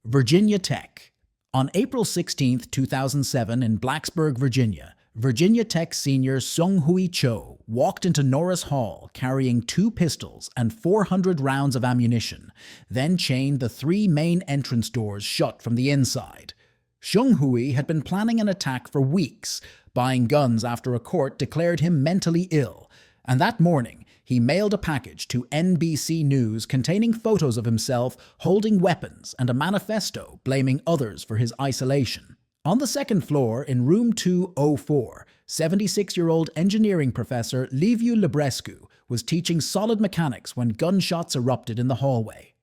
Virginia Tech. On April 16, 2007, in Blacksburg, Virginia, Virginia Tech senior Seung-Hui Cho walked into Norris Hall carrying 2 pistols and 400 rounds of ammunition, then chained the 3 main entrance doors shut from the inside. Seung-Hui had been planning an attack for weeks, buying guns after a court declared him mentally ill, and that morning he mailed a package to NBC News containing photos of himself holding weapons and a manifesto blaming others for his isolation. On the second floor, in room 204, 76-year-old engineering professor Liviu Librescu was teaching solid mechanics when gunshots erupted in the hallway.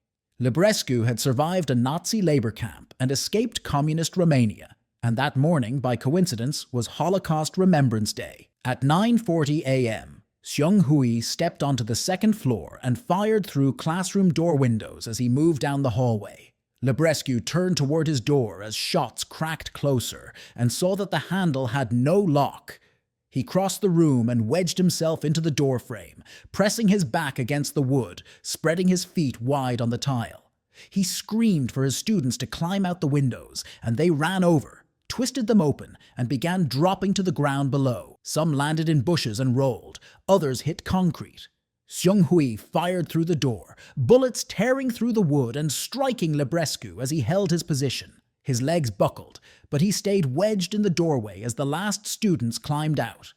Librescu had survived a Nazi labor camp and escaped communist Romania, and that morning, by coincidence, was Holocaust Remembrance Day. At 9:40 a.m., Seung-Hui stepped onto the second floor and fired through classroom door windows as he moved down the hallway. Librescu turned toward his door as shots cracked closer and saw that the handle had no lock. He crossed the room and wedged himself into the doorframe, pressing his back against the wood, spreading his feet wide on the tile. He screamed for his students to climb out the windows, and they ran over, twisted them open, and began dropping to the ground below. Some landed in bushes and rolled, others hit concrete. Seung-Hui fired through the door, bullets tearing through the wood and striking Librescu as he held his position. His legs buckled, but he stayed wedged in the doorway as the last students climbed out.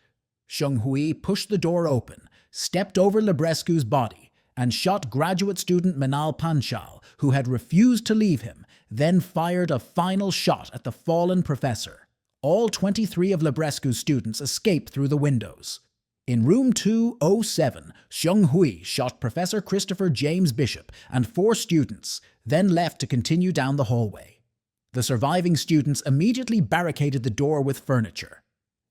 Seung-Hui pushed the door open, stepped over Librescu's body, and shot graduate student Minal Panchal, who had refused to leave him, then fired a final shot at the fallen professor. All 23 of Librescu's students escaped through the windows. In room 207, Seung-Hui shot Professor Christopher James Bishop and 4 students, then left to continue down the hallway. The surviving students immediately barricaded the door with furniture.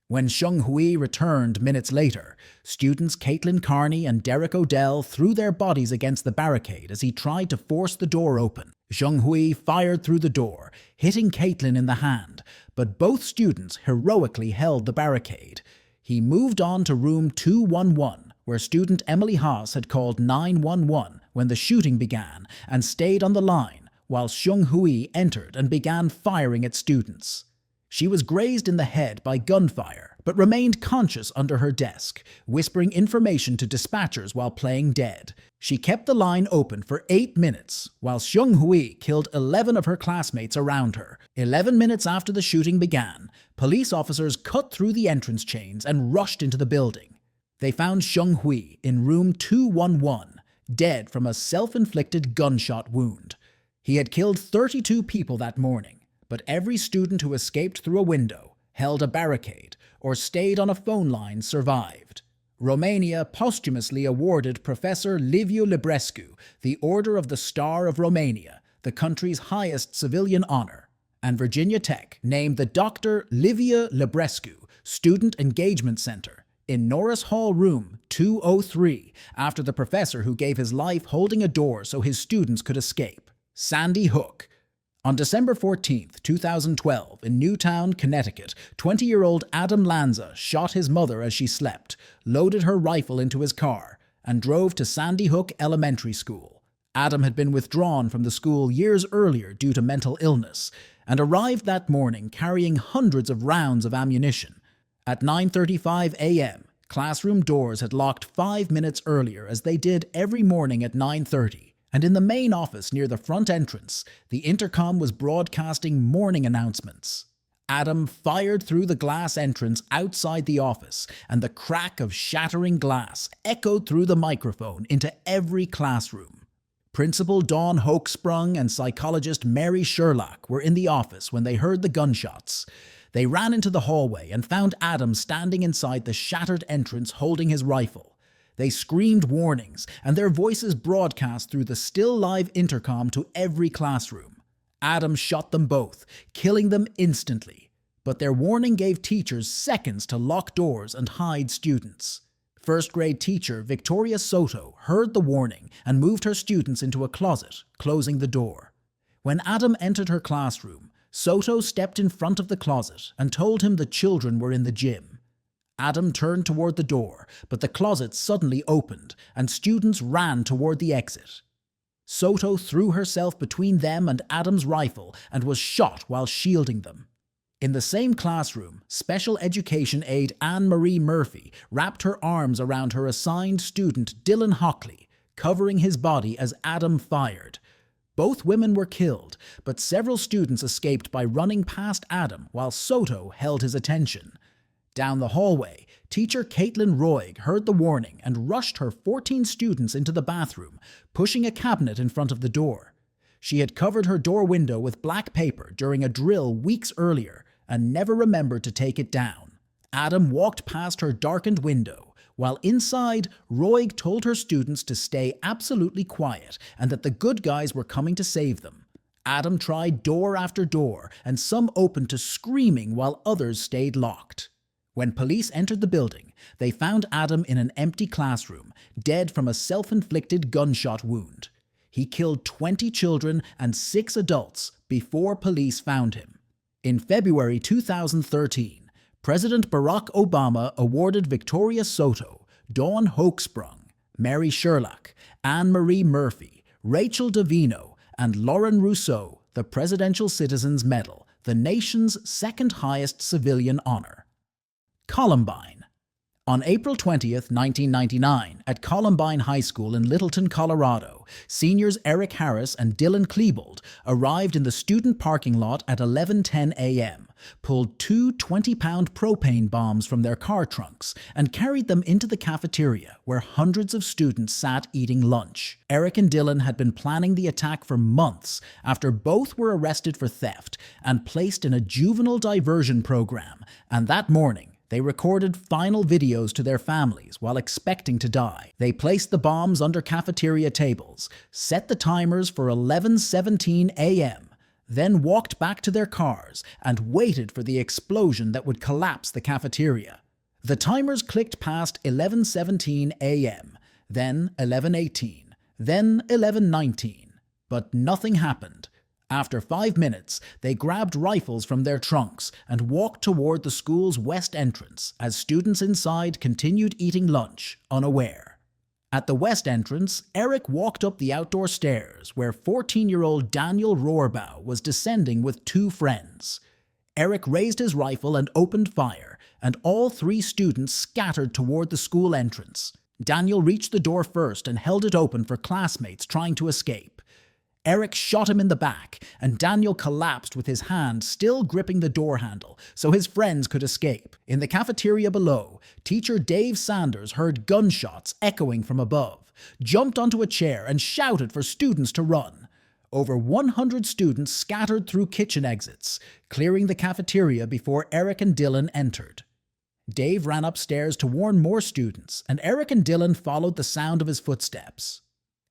When Seung-Hui returned minutes later, students Caitlin Carney and Derek Odell threw their bodies against the barricade as he tried to force the door open. Seung-Hui fired through the door, hitting Caitlin in the hand, but both students heroically held the barricade. He moved on to room 211, where student Emily Haas had called 911 when the shooting began and stayed on the line while Seung-Hui entered and began firing at students. She was grazed in the head by gunfire, but remained conscious under her desk, whispering information to dispatchers while playing dead. She kept the line open for 8 minutes, while Seung-Hui killed 11 of her classmates around her. 11 minutes after the shooting began, police officers cut through the entrance chains and rushed into the building. They found Seung-Hui in room 211, dead from a self-inflicted gunshot wound. He had killed 32 people that morning, but every student who escaped through a window, held a barricade, or stayed on a phone line survived. Romania posthumously awarded Professor Liviu Librescu the Order of the Star of Romania, the country's highest civilian honor, and Virginia Tech named the Dr. Liviu Librescu Student Engagement Center in Norris Hall Room 203 after the professor who gave his life holding a door so his students could escape. Sandy Hook. On December 14, 2012, in Newtown, Connecticut, 20-year-old Adam Lanza shot his mother as she slept, loaded her rifle into his car, and drove to Sandy Hook Elementary School. Adam had been withdrawn from the school years earlier due to mental illness, and arrived that morning carrying hundreds of rounds of ammunition. At 9:35 a.m., classroom doors had locked 5 minutes earlier as they did every morning at 9:30. And in the main office near the front entrance, the intercom was broadcasting morning announcements. Adam fired through the glass entrance outside the office, and the crack of shattering glass echoed through the microphone into every classroom. Principal Dawn Hochsprung and psychologist Mary Sherlock were in the office when they heard the gunshots. They ran into the hallway and found Adam standing inside the shattered entrance holding his rifle. They screamed warnings, and their voices broadcast through the still-live intercom to every classroom. Adam shot them both, killing them instantly. But their warning gave teachers seconds to lock doors and hide students. First-grade teacher Victoria Soto heard the warning and moved her students into a closet, closing the door. When Adam entered her classroom, Soto stepped in front of the closet and told him the children were in the gym. Adam turned toward the door, but the closet suddenly opened, and students ran toward the exit. Soto threw herself between them and Adam's rifle and was shot while shielding them. In the same classroom, special education aide Anne-Marie Murphy wrapped her arms around her assigned student Dylan Hockley, covering his body as Adam fired. Both women were killed, but several students escaped by running past Adam while Soto held his attention. Down the hallway, teacher Caitlin Roig heard the warning and rushed her 14 students into the bathroom, pushing a cabinet in front of the door. She had covered her door window with black paper during a drill weeks earlier and never remembered to take it down. Adam walked past her darkened window, while inside, Roig told her students to stay absolutely quiet and that the good guys were coming to save them. Adam tried door after door, and some opened to screaming while others stayed locked. When police entered the building, they found Adam in an empty classroom, dead from a self-inflicted gunshot wound. He killed 20 children and 6 adults before police found him. In February 2013, President Barack Obama awarded Victoria Soto, Dawn Hochsprung, Mary Sherlock, Anne-Marie Murphy, Rachel Davino, and Lauren Rousseau the Presidential Citizens Medal, the nation's second highest civilian honor. Columbine. On April 20, 1999, at Columbine High School in Littleton, Colorado, seniors Eric Harris and Dylan Klebold arrived in the student parking lot at 11:10 a.m., pulled 2 20-pound propane bombs from their car trunks, and carried them into the cafeteria where hundreds of students sat eating lunch. Eric and Dylan had been planning the attack for months after both were arrested for theft and placed in a juvenile diversion program, and that morning, they recorded final videos to their families while expecting to die. They placed the bombs under cafeteria tables, set the timers for 11:17 a.m., then walked back to their cars and waited for the explosion that would collapse the cafeteria. The timers clicked past 11:17 a.m., then 11:18, then 11:19, but nothing happened. After 5 minutes, they grabbed rifles from their trunks and walked toward the school's west entrance as students inside continued eating lunch, unaware. At the west entrance, Eric walked up the outdoor stairs where 14-year-old Daniel Rohrbaugh was descending with 2 friends. Eric raised his rifle and opened fire, and all 3 students scattered toward the school entrance. Daniel reached the door first and held it open for classmates trying to escape. Eric shot him in the back, and Daniel collapsed with his hand still gripping the door handle so his friends could escape. In the cafeteria below, teacher Dave Sanders heard gunshots echoing from above, jumped onto a chair, and shouted for students to run. Over 100 students scattered through kitchen exits, clearing the cafeteria before Eric and Dylan entered. Dave ran upstairs to warn more students, and Eric and Dylan followed the sound of his footsteps.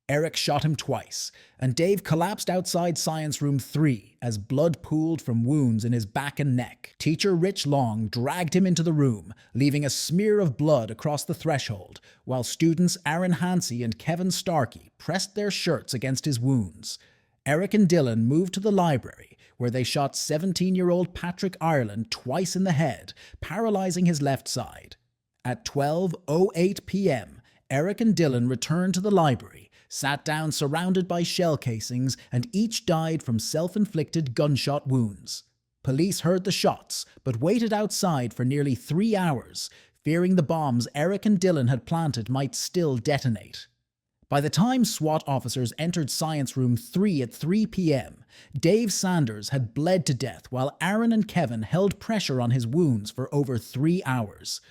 Eric shot him twice, and Dave collapsed outside Science Room 3 as blood pooled from wounds in his back and neck. Teacher Rich Long dragged him into the room, leaving a smear of blood across the threshold, while students Aaron Hansey and Kevin Starkey pressed their shirts against his wounds. Eric and Dylan moved to the library, where they shot 17-year-old Patrick Ireland twice in the head, paralyzing his left side. At 12:08 p.m., Eric and Dylan returned to the library, sat down surrounded by shell casings, and each died from self-inflicted gunshot wounds. Police heard the shots, but waited outside for nearly 3 hours, fearing the bombs Eric and Dylan had planted might still detonate. By the time SWAT officers entered Science Room 3 at 3 p.m., Dave Sanders had bled to death while Aaron and Kevin held pressure on his wounds for over 3 hours.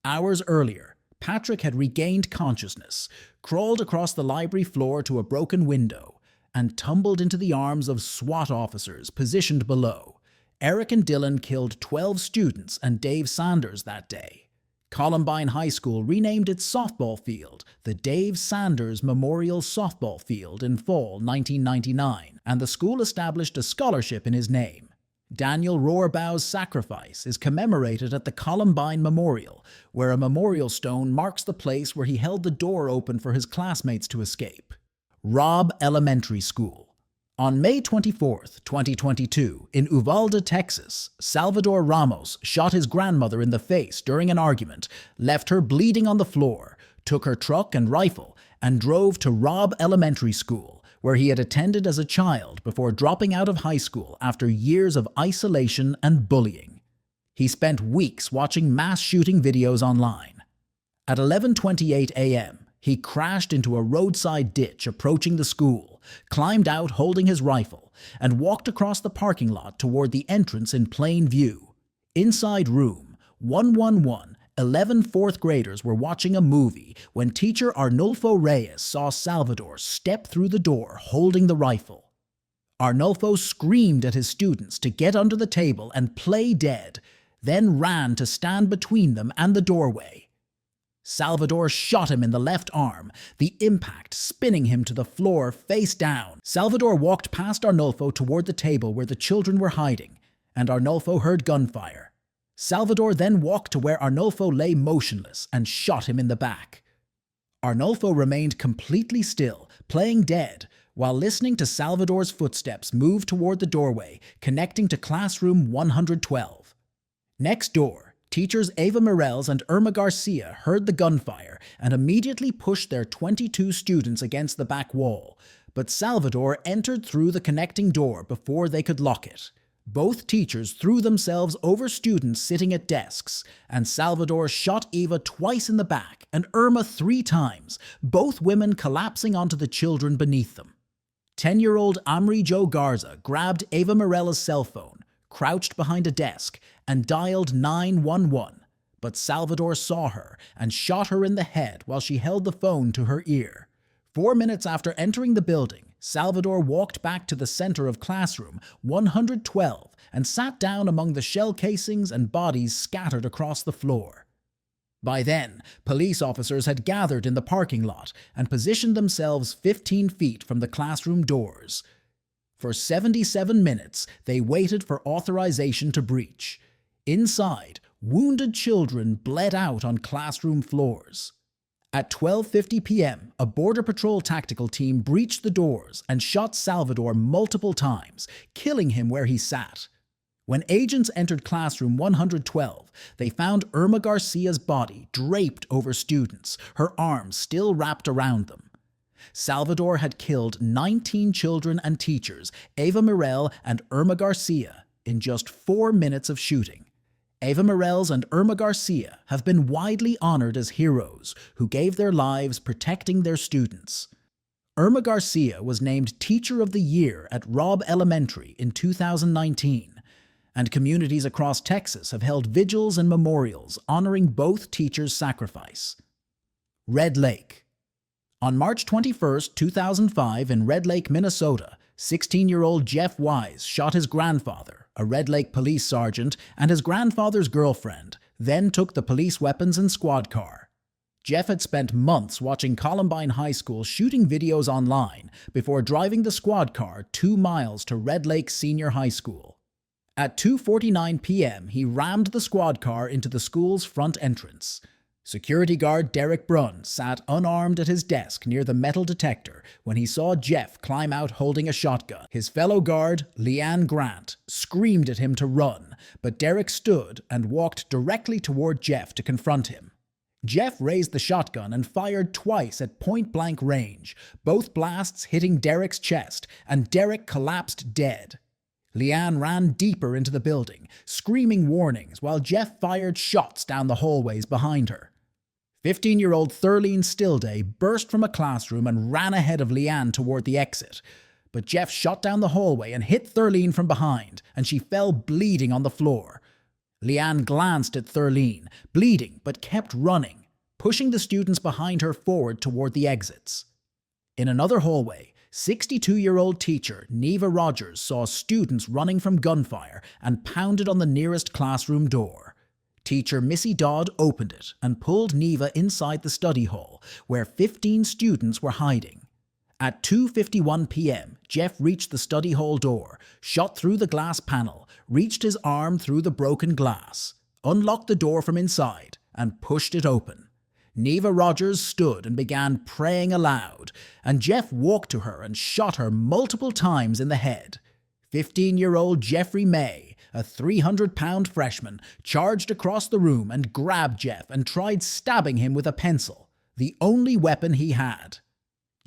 Hours earlier, Patrick had regained consciousness, crawled across the library floor to a broken window, and tumbled into the arms of SWAT officers positioned below. Eric and Dylan killed 12 students and Dave Sanders that day. Columbine High School renamed its softball field the Dave Sanders Memorial Softball Field in fall 1999, and the school established a scholarship in his name. Daniel Rohrbaugh's sacrifice is commemorated at the Columbine Memorial, where a memorial stone marks the place where he held the door open for his classmates to escape. Robb Elementary School. On May 24, 2022, in Uvalde, Texas, Salvador Ramos shot his grandmother in the face during an argument, left her bleeding on the floor, took her truck and rifle, and drove to Robb Elementary School, where he had attended as a child before dropping out of high school after years of isolation and bullying. He spent weeks watching mass shooting videos online. At 11:28 a.m., he crashed into a roadside ditch approaching the school, climbed out holding his rifle, and walked across the parking lot toward the entrance in plain view. Inside room 111, 11 fourth graders were watching a movie when teacher Arnulfo Reyes saw Salvador step through the door holding the rifle. Arnulfo screamed at his students to get under the table and play dead, then ran to stand between them and the doorway. Salvador shot him in the left arm, the impact spinning him to the floor face down. Salvador walked past Arnulfo toward the table where the children were hiding, and Arnulfo heard gunfire. Salvador then walked to where Arnulfo lay motionless and shot him in the back. Arnulfo remained completely still, playing dead, while listening to Salvador's footsteps move toward the doorway connecting to classroom 112. Next door, teachers Eva Morels and Irma Garcia heard the gunfire and immediately pushed their 22 students against the back wall, but Salvador entered through the connecting door before they could lock it. Both teachers threw themselves over students sitting at desks, and Salvador shot Eva twice in the back and Irma 3 times, both women collapsing onto the children beneath them. 10-year-old Amri Jo Garza grabbed Eva Morela's cell phone, crouched behind a desk, and dialed 911, but Salvador saw her and shot her in the head while she held the phone to her ear. 4 minutes after entering the building, Salvador walked back to the center of classroom 112 and sat down among the shell casings and bodies scattered across the floor. By then, police officers had gathered in the parking lot and positioned themselves 15 feet from the classroom doors. For 77 minutes, they waited for authorization to breach. Inside, wounded children bled out on classroom floors. At 12:50 p.m., a Border Patrol tactical team breached the doors and shot Salvador multiple times, killing him where he sat. When agents entered classroom 112, they found Irma Garcia's body draped over students, her arms still wrapped around them. Salvador had killed 19 children and teachers, Eva Morel and Irma Garcia, in just 4 minutes of shooting. Eva Morels and Irma Garcia have been widely honored as heroes who gave their lives protecting their students. Irma Garcia was named Teacher of the Year at Robb Elementary in 2019, and communities across Texas have held vigils and memorials honoring both teachers' sacrifice. Red Lake. On March 21, 2005, in Red Lake, Minnesota, 16-year-old Jeff Wise shot his grandfather, a Red Lake police sergeant, and his grandfather's girlfriend, then took the police weapons and squad car. Jeff had spent months watching Columbine High School shooting videos online before driving the squad car 2 miles to Red Lake Senior High School. At 2:49 p.m., he rammed the squad car into the school's front entrance. Security guard Derek Brunn sat unarmed at his desk near the metal detector when he saw Jeff climb out holding a shotgun. His fellow guard, Leanne Grant, screamed at him to run, but Derek stood and walked directly toward Jeff to confront him. Jeff raised the shotgun and fired twice at point-blank range, both blasts hitting Derek's chest, and Derek collapsed dead. Leanne ran deeper into the building, screaming warnings while Jeff fired shots down the hallways behind her. 15-year-old Thurleen Stillday burst from a classroom and ran ahead of Leanne toward the exit. But Jeff shot down the hallway and hit Thurleen from behind, and she fell bleeding on the floor. Leanne glanced at Thurleen, bleeding but kept running, pushing the students behind her forward toward the exits. In another hallway, 62-year-old teacher Neva Rogers saw students running from gunfire and pounded on the nearest classroom door. Teacher Missy Dodd opened it and pulled Neva inside the study hall, where 15 students were hiding. At 2:51 p.m., Jeff reached the study hall door, shot through the glass panel, reached his arm through the broken glass, unlocked the door from inside, and pushed it open. Neva Rogers stood and began praying aloud, and Jeff walked to her and shot her multiple times in the head. 15-year-old Jeffrey May, a 300-pound freshman, charged across the room and grabbed Jeff and tried stabbing him with a pencil, the only weapon he had.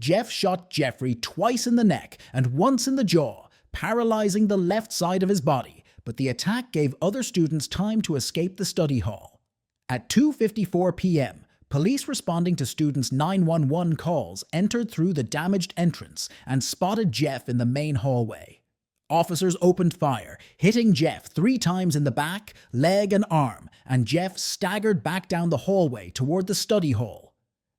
Jeff shot Jeffrey twice in the neck and once in the jaw, paralyzing the left side of his body, but the attack gave other students time to escape the study hall. At 2:54 p.m., police responding to students' 911 calls entered through the damaged entrance and spotted Jeff in the main hallway. Officers opened fire, hitting Jeff 3 times in the back, leg, and arm, and Jeff staggered back down the hallway toward the study hall.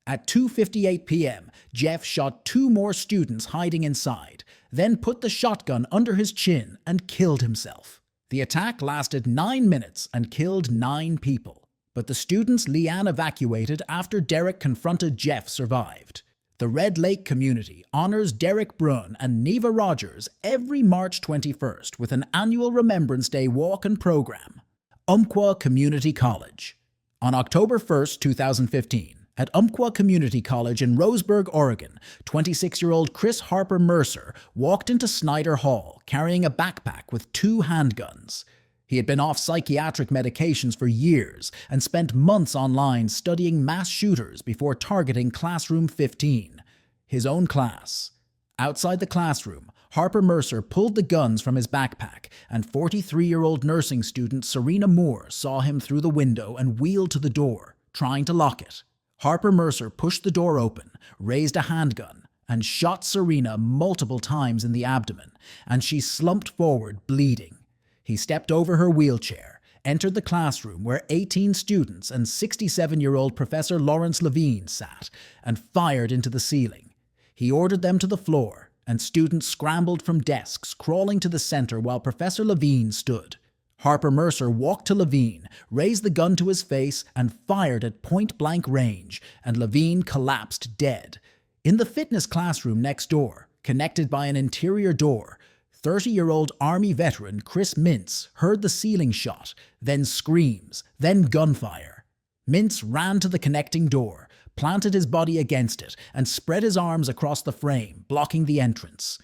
At 2:58 p.m., Jeff shot 2 more students hiding inside, then put the shotgun under his chin and killed himself. The attack lasted 9 minutes and killed 9 people, but the students Leanne evacuated after Derek confronted Jeff survived. The Red Lake community honors Derek Brunn and Neva Rogers every March 21st with an annual Remembrance Day walk and program. Umpqua Community College. On October 1st, 2015, at Umpqua Community College in Roseburg, Oregon, 26-year-old Chris Harper Mercer walked into Snyder Hall carrying a backpack with 2 handguns. He had been off psychiatric medications for years and spent months online studying mass shooters before targeting Classroom 15, his own class. Outside the classroom, Harper Mercer pulled the guns from his backpack, and 43-year-old nursing student Serena Moore saw him through the window and wheeled to the door, trying to lock it. Harper Mercer pushed the door open, raised a handgun, and shot Serena multiple times in the abdomen, and she slumped forward, bleeding. He stepped over her wheelchair, entered the classroom where 18 students and 67-year-old Professor Lawrence Levine sat, and fired into the ceiling. He ordered them to the floor, and students scrambled from desks, crawling to the center while Professor Levine stood. Harper Mercer walked to Levine, raised the gun to his face, and fired at point-blank range, and Levine collapsed dead. In the fitness classroom next door, connected by an interior door, 30-year-old Army veteran Chris Mintz heard the ceiling shot, then screams, then gunfire. Mintz ran to the connecting door, planted his body against it, and spread his arms across the frame, blocking the entrance.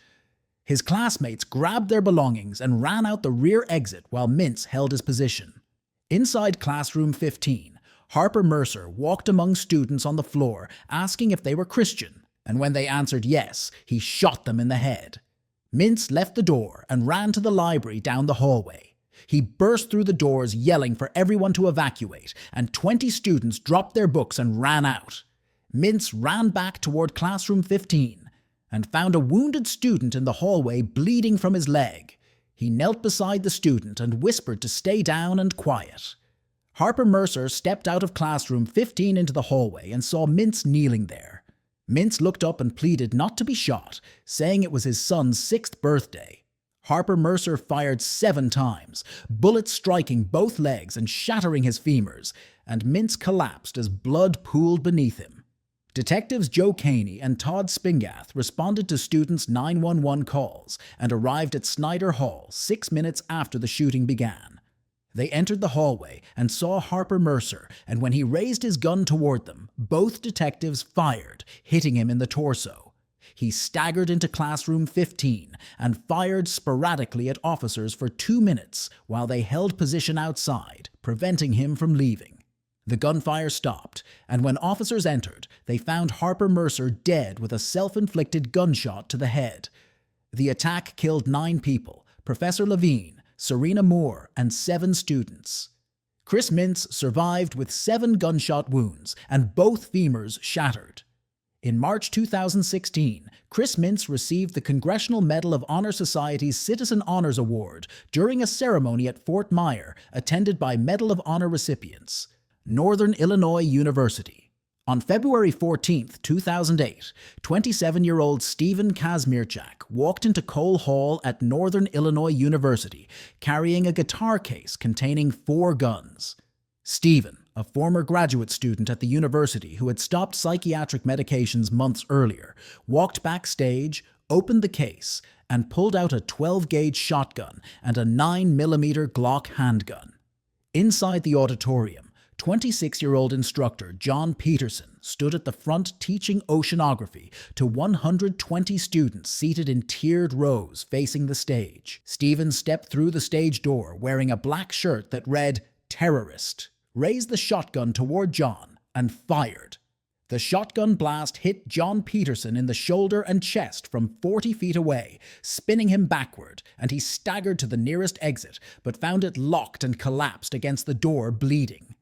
His classmates grabbed their belongings and ran out the rear exit while Mintz held his position. Inside Classroom 15, Harper Mercer walked among students on the floor asking if they were Christian, and when they answered yes, he shot them in the head. Mintz left the door and ran to the library down the hallway. He burst through the doors yelling for everyone to evacuate, and 20 students dropped their books and ran out. Mintz ran back toward Classroom 15 and found a wounded student in the hallway bleeding from his leg. He knelt beside the student and whispered to stay down and quiet. Harper Mercer stepped out of Classroom 15 into the hallway and saw Mintz kneeling there. Mintz looked up and pleaded not to be shot, saying it was his son's 6th birthday. Harper Mercer fired 7 times, bullets striking both legs and shattering his femurs, and Mintz collapsed as blood pooled beneath him. Detectives Joe Caney and Todd Spingath responded to students' 911 calls and arrived at Snyder Hall 6 minutes after the shooting began. They entered the hallway and saw Harper Mercer, and when he raised his gun toward them, both detectives fired, hitting him in the torso. He staggered into Classroom 15 and fired sporadically at officers for 2 minutes while they held position outside, preventing him from leaving. The gunfire stopped, and when officers entered, they found Harper Mercer dead with a self-inflicted gunshot to the head. The attack killed 9 people, Professor Levine, Serena Moore, and 7 students. Chris Mintz survived with 7 gunshot wounds, and both femurs shattered. In March 2016, Chris Mintz received the Congressional Medal of Honor Society's Citizen Honors Award during a ceremony at Fort Myer, attended by Medal of Honor recipients. Northern Illinois University. On February 14, 2008, 27-year-old Stephen Kazmierczak walked into Cole Hall at Northern Illinois University carrying a guitar case containing 4 guns. Stephen, a former graduate student at the university who had stopped psychiatric medications months earlier, walked backstage, opened the case, and pulled out a 12-gauge shotgun and a 9mm Glock handgun. Inside the auditorium, 26-year-old instructor John Peterson stood at the front teaching oceanography to 120 students seated in tiered rows facing the stage. Stephen stepped through the stage door wearing a black shirt that read, "Terrorist," raised the shotgun toward John, and fired. The shotgun blast hit John Peterson in the shoulder and chest from 40 feet away, spinning him backward, and he staggered to the nearest exit, but found it locked and collapsed against the door, bleeding.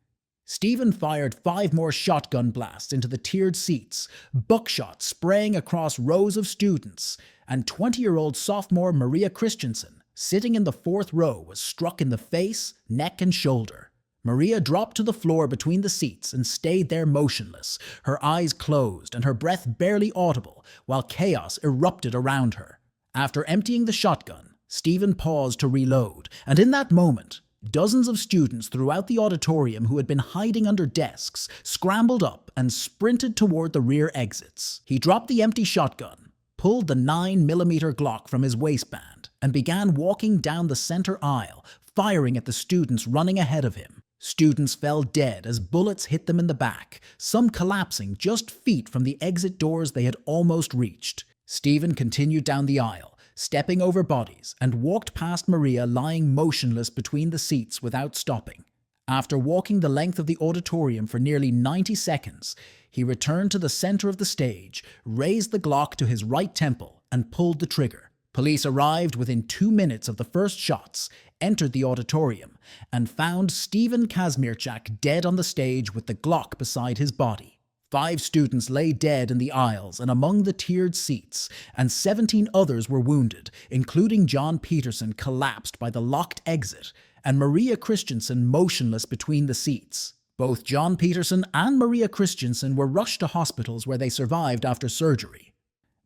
Stephen fired 5 more shotgun blasts into the tiered seats, buckshot spraying across rows of students, and 20-year-old sophomore Maria Christensen, sitting in the 4th row, was struck in the face, neck, and shoulder. Maria dropped to the floor between the seats and stayed there motionless, her eyes closed and her breath barely audible, while chaos erupted around her. After emptying the shotgun, Stephen paused to reload, and in that moment, dozens of students throughout the auditorium who had been hiding under desks scrambled up and sprinted toward the rear exits. He dropped the empty shotgun, pulled the 9mm Glock from his waistband, and began walking down the center aisle, firing at the students running ahead of him. Students fell dead as bullets hit them in the back, some collapsing just feet from the exit doors they had almost reached. Stephen continued down the aisle, stepping over bodies, and walked past Maria lying motionless between the seats without stopping. After walking the length of the auditorium for nearly 90 seconds, he returned to the center of the stage, raised the Glock to his right temple, and pulled the trigger. Police arrived within 2 minutes of the first shots, entered the auditorium, and found Stephen Kazmierczak dead on the stage with the Glock beside his body. 5 students lay dead in the aisles and among the tiered seats, and 17 others were wounded, including John Peterson collapsed by the locked exit, and Maria Christensen motionless between the seats. Both John Peterson and Maria Christensen were rushed to hospitals where they survived after surgery.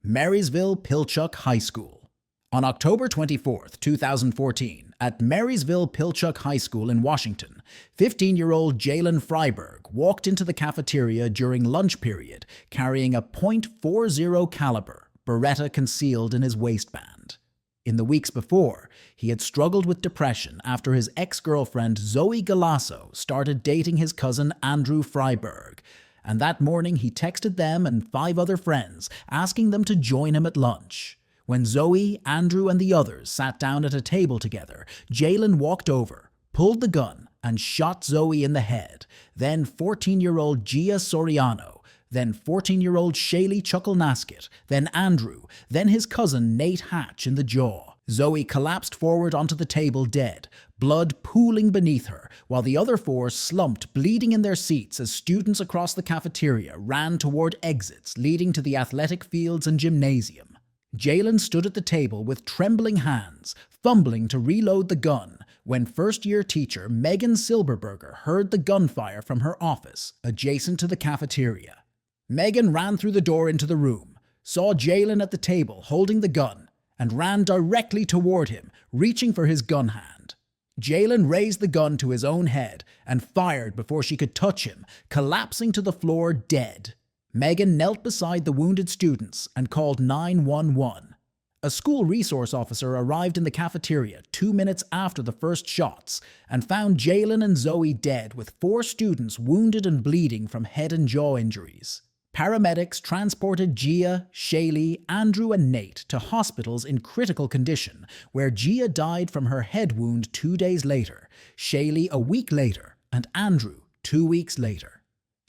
Marysville-Pilchuck High School. On October 24, 2014, at Marysville-Pilchuck High School in Washington, 15-year-old Jalen Freiberg walked into the cafeteria during lunch period carrying a .40 caliber Beretta concealed in his waistband. In the weeks before, he had struggled with depression after his ex-girlfriend Zoe Galasso started dating his cousin Andrew Freiberg, and that morning he texted them and 5 other friends asking them to join him at lunch. When Zoe, Andrew, and the others sat down at a table together, Jalen walked over, pulled the gun, and shot Zoe in the head, then 14-year-old Gia Soriano, then 14-year-old Shaylee Chucklenaskett, then Andrew, then his cousin Nate Hatch in the jaw. Zoe collapsed forward onto the table dead, blood pooling beneath her, while the other 4 slumped bleeding in their seats as students across the cafeteria ran toward exits leading to the athletic fields and gymnasium. Jalen stood at the table with trembling hands, fumbling to reload the gun, when first-year teacher Megan Silberberger heard the gunfire from her office, adjacent to the cafeteria. Megan ran through the door into the room, saw Jalen at the table holding the gun, and ran directly toward him, reaching for his gun hand. Jalen raised the gun to his own head and fired before she could touch him, collapsing to the floor dead. Megan knelt beside the wounded students and called 911. A school resource officer arrived in the cafeteria 2 minutes after the first shots and found Jalen and Zoe dead with 4 students wounded and bleeding from head and jaw injuries. Paramedics transported Gia, Shaylee, Andrew, and Nate to hospitals in critical condition, where Gia died from her head wound 2 days later, Shaylee a week later, and Andrew 2 weeks later.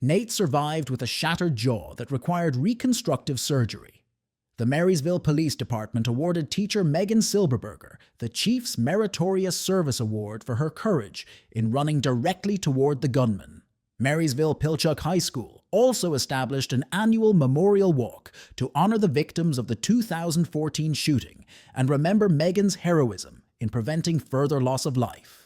Nate survived with a shattered jaw that required reconstructive surgery. The Marysville Police Department awarded teacher Megan Silberberger the Chief's Meritorious Service Award for her courage in running directly toward the gunman. Marysville-Pilchuck High School also established an annual memorial walk to honor the victims of the 2014 shooting and remember Megan's heroism in preventing further loss of life.